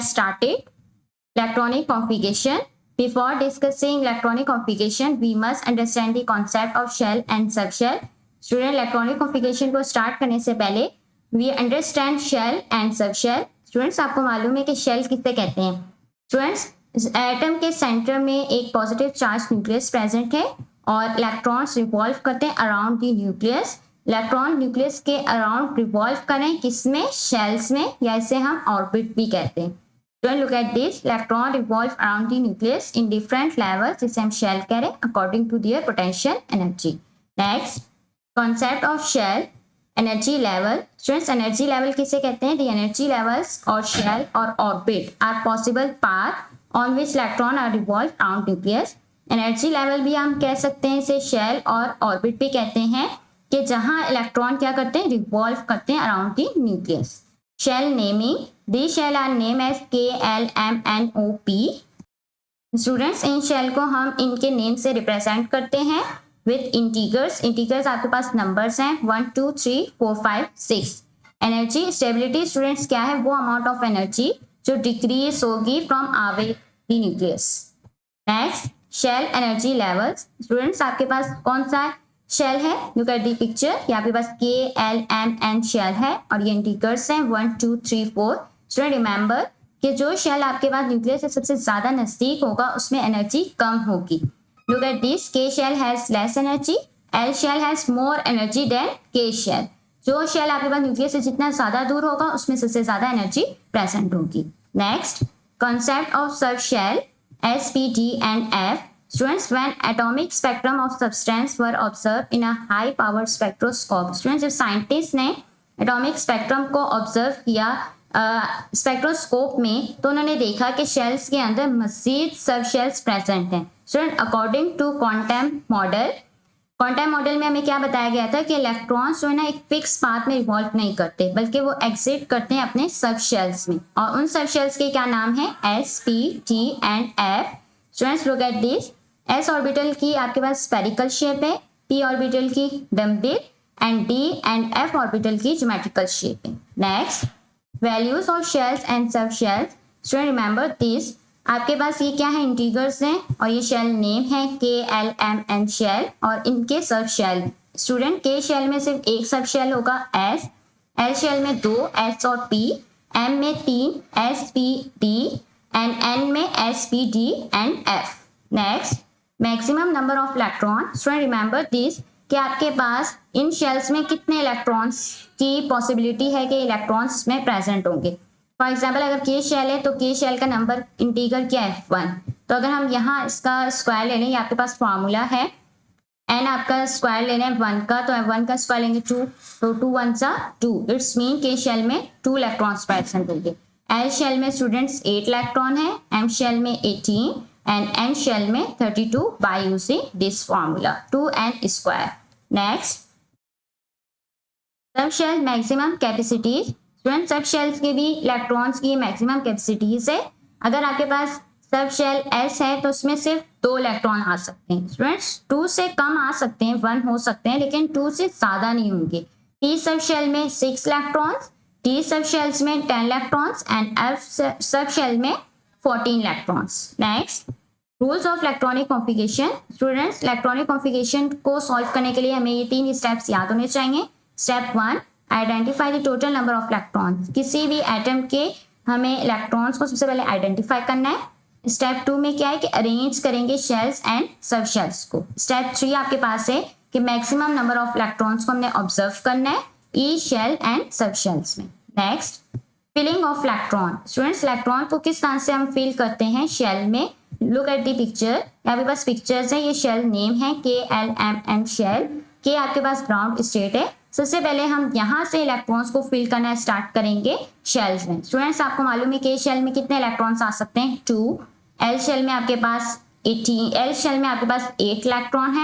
started electronic configuration. Before discussing electronic configuration, we must understand the concept of shell and subshell. Student, electronic configuration को start करने से पहले we understand shell and subshell. Students, आपको मालूम है कि shell किसे कहते हैं? Students, एटम के सेंटर में एक पॉजिटिव चार्ज न्यूक्लियस प्रेजेंट है और इलेक्ट्रॉन्स रिवॉल्व करते हैं around the nucleus. Electron nucleus के अराउंड रिवॉल्व करें किसमें? शेल्स में, या इसे हम ऑर्बिट भी कहते हैं. Don't look at this. Electron revolve around the nucleus in different levels, जिसे हम shell कह रहे हैं, according to their potential energy. Next, concept of shell, energy level. Students, energy level किसे कहते हैं? The energy levels or shell or orbit are possible path on which electron are revolved around nucleus. Energy level भी हम कह सकते हैं, इसे shell और orbit भी कहते हैं, कि जहां इलेक्ट्रॉन क्या करते हैं? रिवॉल्व करते हैं around the nucleus. Shell naming. These shell are named as K, L, M, N, O, P. Students, in shell को हम इनके नेम से रिप्रेजेंट करते हैं विथ इंटीगर्स. इंटीगर्स आपके पास नंबर्स हैं 1, 2, 3, 4, 5, 6. एनर्जी स्टेबिलिटी स्टूडेंट्स क्या है? वो अमाउंट ऑफ एनर्जी जो डिक्रीज होगी from away the nucleus. Next, shell energy levels. Students, आपके पास कौन सा शेल है? Look at the picture. यहाँ पे पास K, L, M, N shell है और ये इंटीगर्स हैं 1, 2, 3, 4. स्टूडेंट, रिमेंबर कि जो शेल आपके पास न्यूक्लियस से सबसे ज्यादा नजदीक होगा उसमें एनर्जी कम होगी. Look at this. K shell has less energy, L shell has more energy than K shell. जो शेल आपके पास न्यूक्लियस से जितना ज्यादा दूर होगा उसमें सबसे ज्यादा एनर्जी प्रेजेंट होगी. Next, concept of sub shell S, P, D and F. Students, when atomic spectrum of substance were observed in a high power spectroscope. Students, जब साइंटिस्ट ने एटॉमिक स्पेक्ट्रम को ऑब्जर्व किया स्पेक्ट्रोस्कोप में तो उन्होंने देखा कि शेल्स के अंदर मजीद सब शेल्स प्रेजेंट हैं. Student, according to quantum model में हमें क्या बताया गया था कि इलेक्ट्रॉन्स जो है ना एक फिक्स पाथ में रिवॉल्व नहीं करते बल्कि वो एग्जिट करते हैं अपने सब शेल्स में, और उन सब शेल्स के क्या नाम है? S, P, T and F. Students, look at this. S orbital की आपके पास स्फेरिकल शेप है, P ऑर्बिटल की dumbbell and D and F orbital की ज्योमेट्रिकल शेप है. Next, values of shells and सब शेल्स. Student, remember this. आपके पास ये क्या है? इंटीगर्स हैं और ये शेल नेम है K, L, M, N shell और इनके सब शेल. स्टूडेंट, K शेल में सिर्फ एक सब शेल होगा S, L शेल में 2 S और P, M में 3 S, P, D and N में S, P, D and F. Next, maximum number of electron. Student, remember this कि आपके पास इन शेल्स में कितने इलेक्ट्रॉन्स की पॉसिबिलिटी है कि इलेक्ट्रॉन्स इसमें प्रेजेंट होंगे. फॉर एग्जांपल, अगर K शेल है तो K शेल का नंबर इंटीगर क्या है? 1. तो अगर हम यहाँ इसका स्क्वायर ले लें, आपके पास फॉर्मूला है n आपका स्क्वायर लेना है 1 का, तो 1 का स्क्वायर लेंगे 2, तो 2 1 सा 2. इट्स मीन K शेल में 2 इलेक्ट्रॉन्स प्रेजेंट होंगे. L शेल में स्टूडेंट्स 8 इलेक्ट्रॉन है, M शेल में 18 and N shell में 32 by using this formula 2n square. Next, sub shell maximum capacities. Student, sub shells के भी इलेक्ट्रॉन्स की मैक्सिमम कैपेसिटीज है. अगर आपके पास सब शेल S है तो उसमें सिर्फ 2 इलेक्ट्रॉन आ सकते हैं. स्टूडेंट्स, 2 से कम आ सकते हैं, 1 हो सकते हैं, लेकिन 2 से ज्यादा नहीं होंगे. P सब शेल में 6 इलेक्ट्रॉन्स, T सब शेल्स में 10 electrons and F sub shell में 14 electrons. Next, rules of electronic configuration. Students, electronic configuration को सॉल्व करने के लिए हमें ये 3 स्टेप्स याद होने चाहिए. Step 1, identify the total number of electrons. किसी भी एटम के हमें इलेक्ट्रॉन्स को सबसे पहले आइडेंटिफाई करना है. स्टेप 2 में क्या है कि अरेंज करेंगे शेल्स एंड सब शेल्स को. स्टेप 3 आपके पास है कि मैक्सिमम नंबर ऑफ इलेक्ट्रॉन्स को हमने ऑब्जर्व करना है ईच शेल एंड सब शेल्स में. Next, filling of electron. Students, electron को किस तरह से हम फिल करते हैं शेल में? Look at the picture. यहाँ पे पास पिक्चर्स है, ये शेल नेम है K, L, M, N shell. K आपके पास ग्राउंड स्टेट है. सबसे पहले हम यहाँ से इलेक्ट्रॉन्स को फिल करना स्टार्ट करेंगे शेल्स में. स्टूडेंट्स, आपको मालूम है K शेल में कितने इलेक्ट्रॉन्स आ सकते हैं? 2. L शेल में आपके पास 18, L शेल में आपके पास 8 इलेक्ट्रॉन है,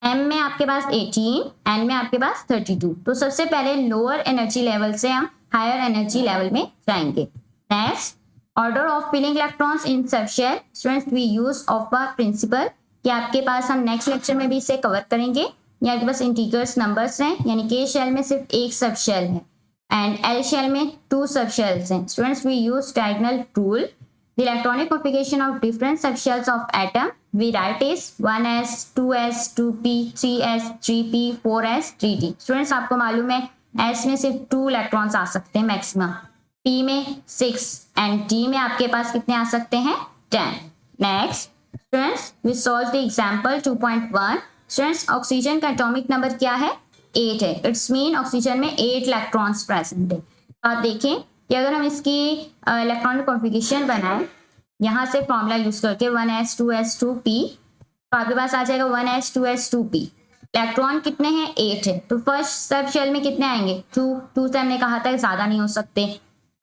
M में आपके पास 18, N में आपके पास 32. तो सबसे पहले लोअर एनर्जी लेवल से हम हायर एनर्जी लेवल में जाएंगे. Next, order of filling electrons in sub shell. Students, we use aufbau principle कि आपके पास हम नेक्स्ट लेक्चर में भी इसे कवर करेंगे. यहाँ आपके पास इंटीगर्स नंबर्स हैं, यानी K शेल में सिर्फ एक सब शेल है, एंड एल शेल में 2 सब शेल्स हैं. Students, we use diagonal rule. The electronic configuration of different subshells of atom we write is 1s, 2s, 2p, 3s, 3p, 4s, 3d. Students, आपको मालूम है s में सिर्फ 2 electrons आ सकते हैं maximum, p में 6 एंड d में आपके पास कितने आ सकते हैं 10. Next students, we solve the example 2.1. स्टूडेंट्स, ऑक्सीजन का एटॉमिक नंबर क्या है 8 है. इट्स मीन ऑक्सीजन में 8 इलेक्ट्रॉन्स प्रेजेंट है. आप देखें कि अगर हम इसकी इलेक्ट्रॉनिक कॉन्फ़िगरेशन बनाएं यहाँ से फॉर्मूला यूज करके 1s 2s 2p, तो आपके पास आ जाएगा 1s 2s 2p. इलेक्ट्रॉन कितने हैं 8 है, तो फर्स्ट सब शेल में कितने आएंगे 2 से हमने कहा था ज्यादा नहीं हो सकते.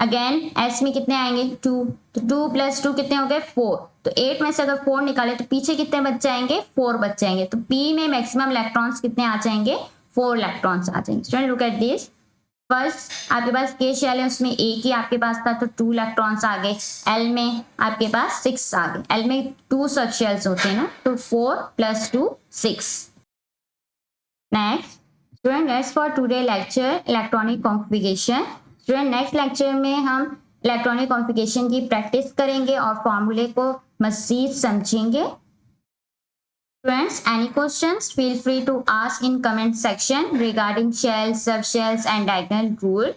अगेन s में कितने आएंगे 2, तो 2 + 2 कितने हो गए 4. तो 8 में से अगर 4 निकाले तो पीछे कितने बच जाएंगे 4 बच जाएंगे. तो p में मैक्सिमम इलेक्ट्रॉन्स कितने आ जाएंगे 4 इलेक्ट्रॉन्स आ जाएंगे. Student, look at this. First आपके पास के शेल है, उसमें एक ही आपके पास था तो 2 इलेक्ट्रॉन्स आ गए. एल में आपके पास 6 आ गए. एल में 2 सब शेल्स होते हैं ना, तो 4 + 2 6. Next student, let's for today lecture electronic configuration. Student, next lecture में हम इलेक्ट्रॉनिक कॉन्फ़िगरेशन की प्रैक्टिस करेंगे और फॉर्मूले को मज़ीद समझेंगे. Students, any questions? Feel free to ask in comment section regarding shells, subshells, and diagonal rule.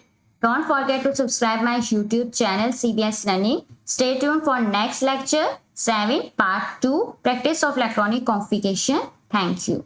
Don't forget to subscribe my YouTube channel CBS Learning. Stay tuned for next lecture 7 part 2 practice of electronic configuration. Thank you.